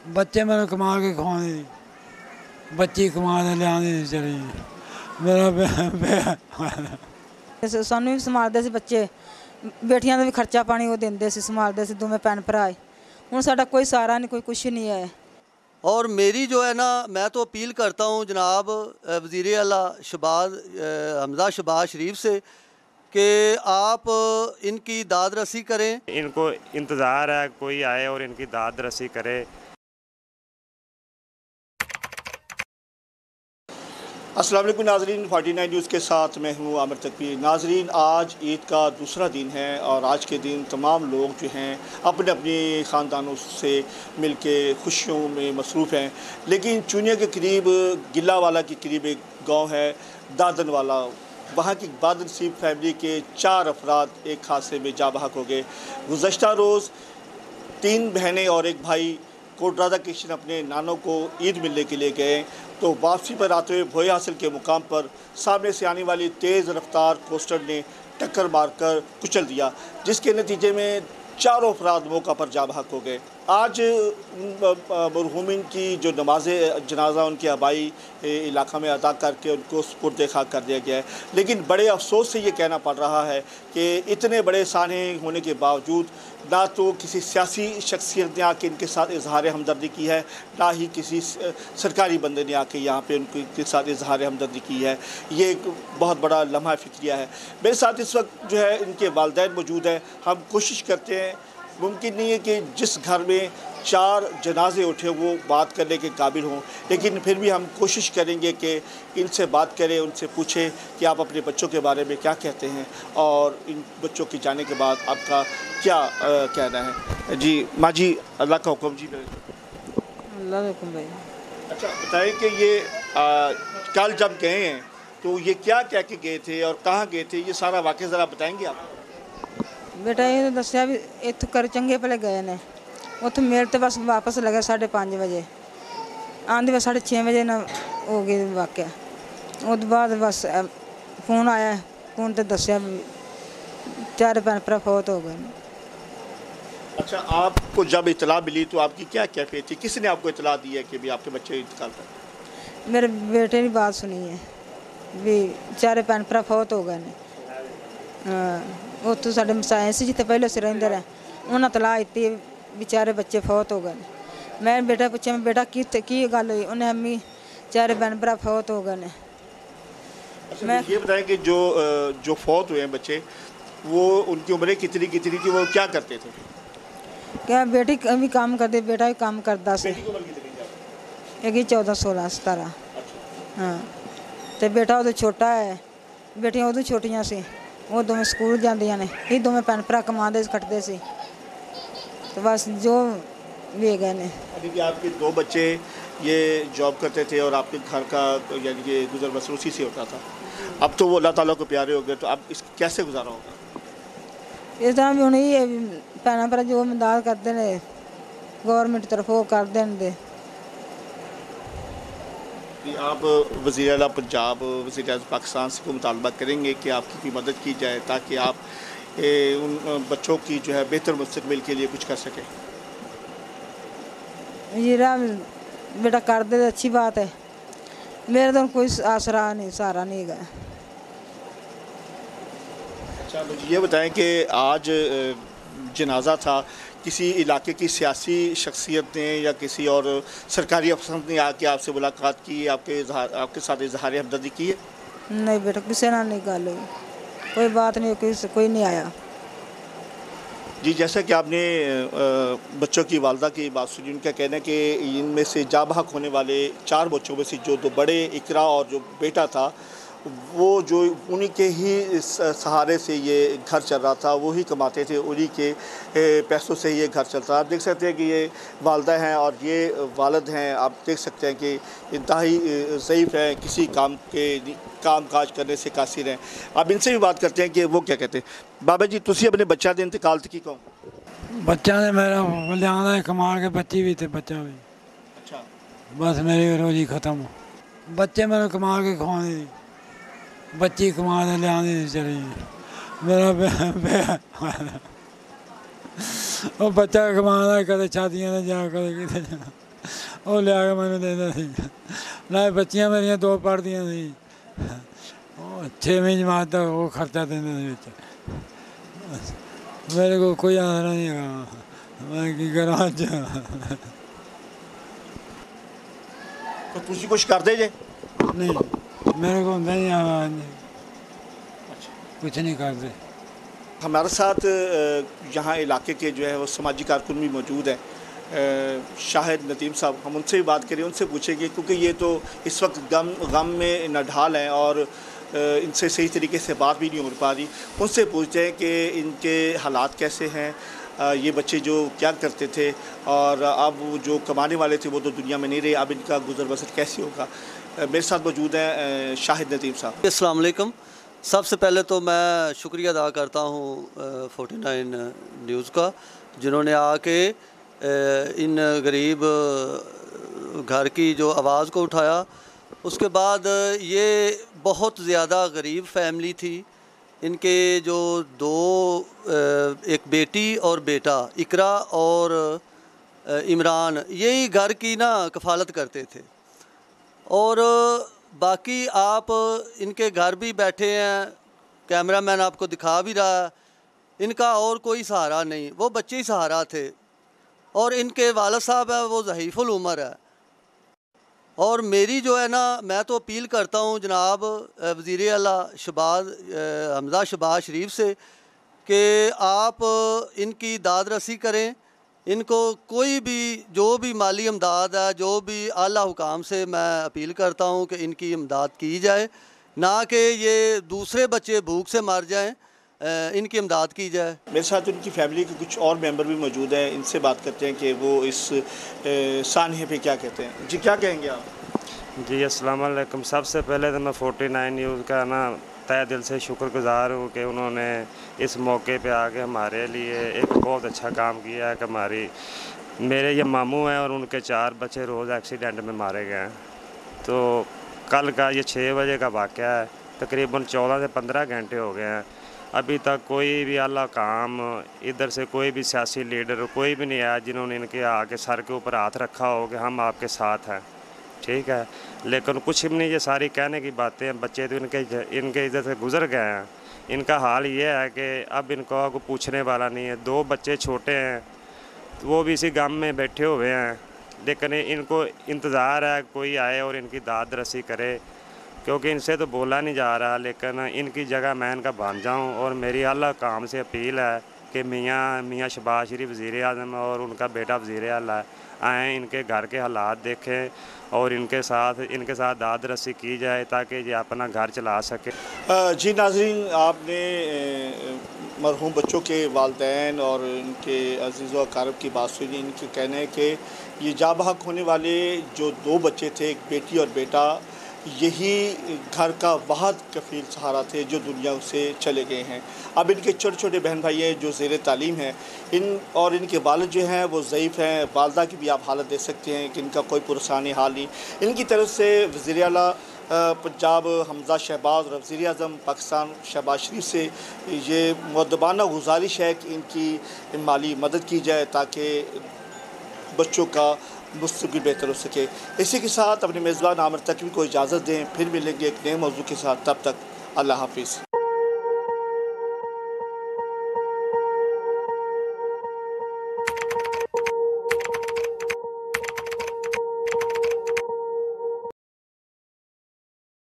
बच्चे मैंने कमा के खवाने, बच्ची कमा के लिया चली मेरा सानू भी संभालते सी बच्चे, बेटियां का भी खर्चा पानी वो देंदे सी, संभालते सी दोवें भैन भरा। हुण साडा कोई सहारा नहीं, कोई कुछ नहीं है। और मेरी जो है ना, मैं तो अपील करता हूँ जनाब वज़ीर आला हमज़ा शहबाज शरीफ से कि आप इनकी दाद रसी करें। इनको इंतज़ार है कोई आए और इनकी दाद रसी करे। अस्सलाम वालेकुम नाज़रीन, 49 न्यूज़ के साथ मैं हूँ आमिर तकवी। नाज़रीन, आज ईद का दूसरा दिन है और आज के दिन तमाम लोग जो हैं अपने अपने ख़ानदानों से मिल के खुशियों में मसरूफ़ हैं। लेकिन चुनिया के करीब गिल्लावाला के करीब एक गाँव है दादनवाला, वहाँ की बादनसीब फैमिली के 4 अफराद एक हादसे में जा बहक हो गए। गुज़श्ता रोज़ 3 बहनें और एक भाई कोटराजा किशन अपने नानों को ईद मिलने के लिए गए, तो वापसी पर आते हुए भोई हासिल के मुकाम पर सामने से आने वाली तेज़ रफ्तार कोस्टर ने टक्कर मारकर कुचल दिया, जिसके नतीजे में 4 अफराद मौका पर जा बहक हो गए। आज मरहूमिन की जो नमाज जनाजा उनके आबाई इलाका में अदा करके उनको सुपुर्द खाक कर दिया गया है। लेकिन बड़े अफसोस से ये कहना पड़ रहा है कि इतने बड़े साने होने के बावजूद ना तो किसी सियासी शख्सियत ने आके इनके साथ इजहार हमदर्दी की है, ना ही किसी सरकारी बंदे ने आके यहाँ पे उनके साथ इजहार हमदर्दी की है। ये एक बहुत बड़ा लम्हा फ़िक्रिया है। मेरे साथ इस वक्त जो है इनके वालिदैन मौजूद हैं। हम कोशिश करते हैं, मुमकिन नहीं है कि जिस घर में 4 जनाजे उठे वो बात करने के काबिल हों, लेकिन फिर भी हम कोशिश करेंगे कि इनसे बात करें, उनसे पूछें कि आप अपने बच्चों के बारे में क्या कहते हैं और इन बच्चों के जाने के बाद आपका क्या कहना है। जी माँ जी, अल्लाह का हुक्म। जी अल्लाह का हुक्म भाई। अच्छा बताएं कि ये कल जब गए हैं तो ये क्या कह के गए थे और कहाँ गए थे, ये सारा वाक़या ज़रा बताएंगे आप। बेटा ये दसिया भी इतों कर चंगे भले गए ने, उतों मेरे तो बस वापस लगे 5:30 बजे, आंधी बस 6:30 बजे ना हो गए वाक़या। उस बाद बस फ़ोन आया, फ़ोन तो दसिया 4 भैन भरा फौत हो गए। अच्छा, आपको जब इतला मिली तो आपकी क्या कैफियत थी, किसने आपको इतला दी है कि भी आपके बच्चे इंतकाल कर? मेरे बेटे ने बात सुनी है भी 4 भैन भरा फौत हो गए। हाँ, उत्थों साढ़े मसाए से जिते पहले से रहिंदे रहे, उन्हें तलाह दी बेचारे बच्चे फौत हो गए। मैं बेटा पूछा, मैं बेटा की गल हुई, उन्हें अम्मी 4 भैन भरा फौत हो गए। मैं ये बताएं कि जो फौत हुए हैं बच्चे, वो उनकी उम्रें कितनी कितनी थी, वो क्या करते थे? क्या बेटी भी काम करती, बेटा भी काम करता से। एक ही 14, 16, 17। हाँ, तो बेटा उदो छोटा है, बेटियां उदो छोटियां सी, वो दोवें स्कूल जांदियां ने, ये दोवें भैन भरा कमाते कटते सी, तो बस जो भी गए ने। यानी आपके 2 बच्चे ये जॉब करते थे और आपके घर का यानी कि गुजर बसर उसी से होता था। अब तो वो अल्लाह ताला को प्यारे हो गए, तो अब इस कैसे गुजारा होगा? इस तरह भी हुण ये भैन भरा जो मदद करते हैं गौरमेंट तरफ वो कर देंगे। आप वज़ीर आला पंजाब, वज़ीर आज़म पाकिस्तान से को मुतालबा करेंगे कि आपकी कोई मदद की जाए ताकि आप उन बच्चों की जो है बेहतर मुस्तक़बिल के लिए कुछ कर सकें? ये बेटा कर दे अच्छी बात है, मेरे तो कोई आसरा नहीं, सहारा नहीं है। अच्छा, मुझे ये बताएं कि आज जनाजा था, किसी इलाके की सियासी शख्सियत ने या किसी और सरकारी अफसर ने आके आपसे मुलाकात की, आपके साथ इजहार हमदर्दी की है? नहीं बेटा, किसी ना नहीं गल हुई, कोई बात नहीं, कोई नहीं आया। जी, जैसा कि आपने बच्चों की वालदा की बात सुनी, उनका कहना है कि इनमें से जा बहक होने वाले 4 बच्चों में से जो 2 बड़े, इकरा और जो बेटा था, वो जो उन्हीं के ही सहारे से ये घर चल रहा था, वो ही कमाते थे, उन्हीं के पैसों से ये घर चलता है। आप देख सकते हैं कि ये वालदा हैं और ये वालिद हैं, आप देख सकते हैं कि इंतहाई ज़ईफ़ हैं, किसी काम काज करने से कासिर हैं। अब इनसे भी बात करते हैं कि वो क्या कहते हैं। बाबा जी, तुसी अपने बच्चा दे इंतकाल की कहो? बच्चा ने मेरा लिया कमा के, बच्ची भी थे, बच्चा भी। अच्छा, बस मेरी रोजी ख़त्म। बच्चे मैंने कमा के खवाने, बच्ची कमा के लिया चली मेरा वो बच्चा कमाना, कदे शादियां जा, कदे किते जाना। ਉਹ ਲਿਆ ਕੇ ਮੈਨੂੰ ਦਿੰਦਾ ਸੀ। ਨਾਲੇ ਬੱਚੀਆਂ ਮੇਰੀਆਂ 2 ਪੜ੍ਹਦੀਆਂ ਸੀ, ਉਹ 6ਵੀਂ ਜਮਾਤ ਦਾ ਉਹ ਖਰਚਾ ਦਿੰਦੇ ਸੀ ਵਿੱਚ। ਮੇਰੇ ਕੋਲ ਕੋਈ ਆਸਰਾ ਨਹੀਂ ਹੈਗਾ, ਮੈਂ ਕੀ ਕਰਾਂ ਅੱਜ। तो तुसी कुछ करते जे? नहीं, मेरे को ਹੁੰਦਾ नहीं कुछ नहीं करते। हमारे साथ यहाँ इलाके के जो है वो समाजी कारकुन भी मौजूद हैं, शाहिद नदीम साहब। हम उनसे भी बात करें, उनसे पूछेंगे, क्योंकि ये तो इस वक्त गम में नढाल हैं और इनसे सही तरीके से बात भी नहीं हो पा रही। उनसे पूछते हैं कि इनके हालात कैसे हैं, ये बच्चे जो क्या करते थे और अब जो कमाने वाले थे वो तो दुनिया में नहीं रहे, अब इनका गुजर बसर कैसे होगा। मेरे साथ मौजूद हैं शाहिद नदीम साहब। अस्सलाम वालेकुम। सबसे पहले तो मैं शुक्रिया अदा करता हूँ 49 न्यूज़ का, जिन्होंने आके इन गरीब घर की जो आवाज़ को उठाया। उसके बाद ये बहुत ज़्यादा गरीब फैमिली थी। इनके जो 2 एक बेटी और बेटा इकरा और इमरान, यही घर की ना कफ़ालत करते थे। और बाकी आप इनके घर भी बैठे हैं, कैमरामैन आपको दिखा भी रहा है, इनका और कोई सहारा नहीं, वो बच्चे ही सहारा थे। और इनके वालिद साहब है वो ज़हीफ़ुल उम्र है। और मेरी जो है ना, मैं तो अपील करता हूँ जनाब वज़ीर आला हमज़ा शहबाज शरीफ से कि आप इनकी दाद रसी करें। इनको कोई भी जो भी माली इमदाद है, जो भी आला हुकाम से मैं अपील करता हूँ कि इनकी इमदाद की जाए, ना कि ये दूसरे बच्चे भूख से मर जाएं, इनकी इमदाद की जाए। मेरे साथ उनकी फैमिली के कुछ और मेंबर भी मौजूद हैं, इनसे बात करते हैं कि वो इस सानहे पे क्या कहते हैं। जी क्या कहेंगे आप? जी अस्सलाम वालेकुम। सबसे पहले तो मैं 49 न्यूज़ का ना तहे दिल से शुक्रगुज़ार हूँ कि उन्होंने इस मौके पे आके हमारे लिए एक बहुत अच्छा काम किया है। कि मेरे ये मामू हैं और उनके 4 बच्चे रोज़ एक्सीडेंट में मारे गए हैं। तो कल का ये 6 बजे का वाक़या है, तकरीबन 14 से 15 घंटे हो गए हैं, अभी तक कोई भी आला काम इधर से कोई भी सियासी लीडर कोई भी नहीं आया जिन्होंने इनके आके सर के ऊपर हाथ रखा हो कि हम आपके साथ हैं। ठीक है, लेकिन कुछ भी नहीं, ये सारी कहने की बातें हैं। बच्चे तो इनके इधर से गुज़र गए हैं। इनका हाल ये है कि अब इनको कोई पूछने वाला नहीं है। 2 बच्चे छोटे हैं, वो भी इसी गांव में बैठे हुए हैं, लेकिन इनको इंतज़ार है कोई आए और इनकी दाद रसी करे, क्योंकि इनसे तो बोला नहीं जा रहा। लेकिन इनकी जगह मैं इनका बन जाऊँ। और मेरी आला काम से अपील है कि मियाँ शहबाज शरीफ वज़ीर आज़म और उनका बेटा वज़ीर आला आएँ, इनके घर के हालात देखें और इनके साथ दाद रसी की जाए ताकि ये अपना घर चला सके। जी नाज़रीन, आपने मरहूम बच्चों के वालिदैन और उनके अज़ीज़ व अक़ारिब की बात सुनी। इनके कहना है कि ये जाबहक होने वाले जो 2 बच्चे थे, एक बेटी और बेटा, यही घर का वाहद कफ़ील सहारा थे जो दुनिया से चले गए हैं। अब इनके छोटे छोटे बहन भाई हैं जो ज़ेर तालीम हैं, और इनके वालिद जो हैं वो ज़ईफ़ हैं। वालदा की भी आप हालत देख सकते हैं कि इनका कोई पुरसानी हाल नहीं। इनकी तरफ से वज़ीर आला पंजाब हमज़ा शहबाज और वज़ीर आज़म पाकिस्तान शहबाज शरीफ से ये मुअद्दबाना गुजारिश है कि इनकी माली मदद की जाए ताकि बच्चों का मुस्तक़बिल बेहतर हो सके। इसी के साथ अपने मेज़बान आमिर तकवी को इजाज़त दें, फिर मिलेंगे एक नए मौजू के साथ। तब तक अल्लाह हाफ़िज़।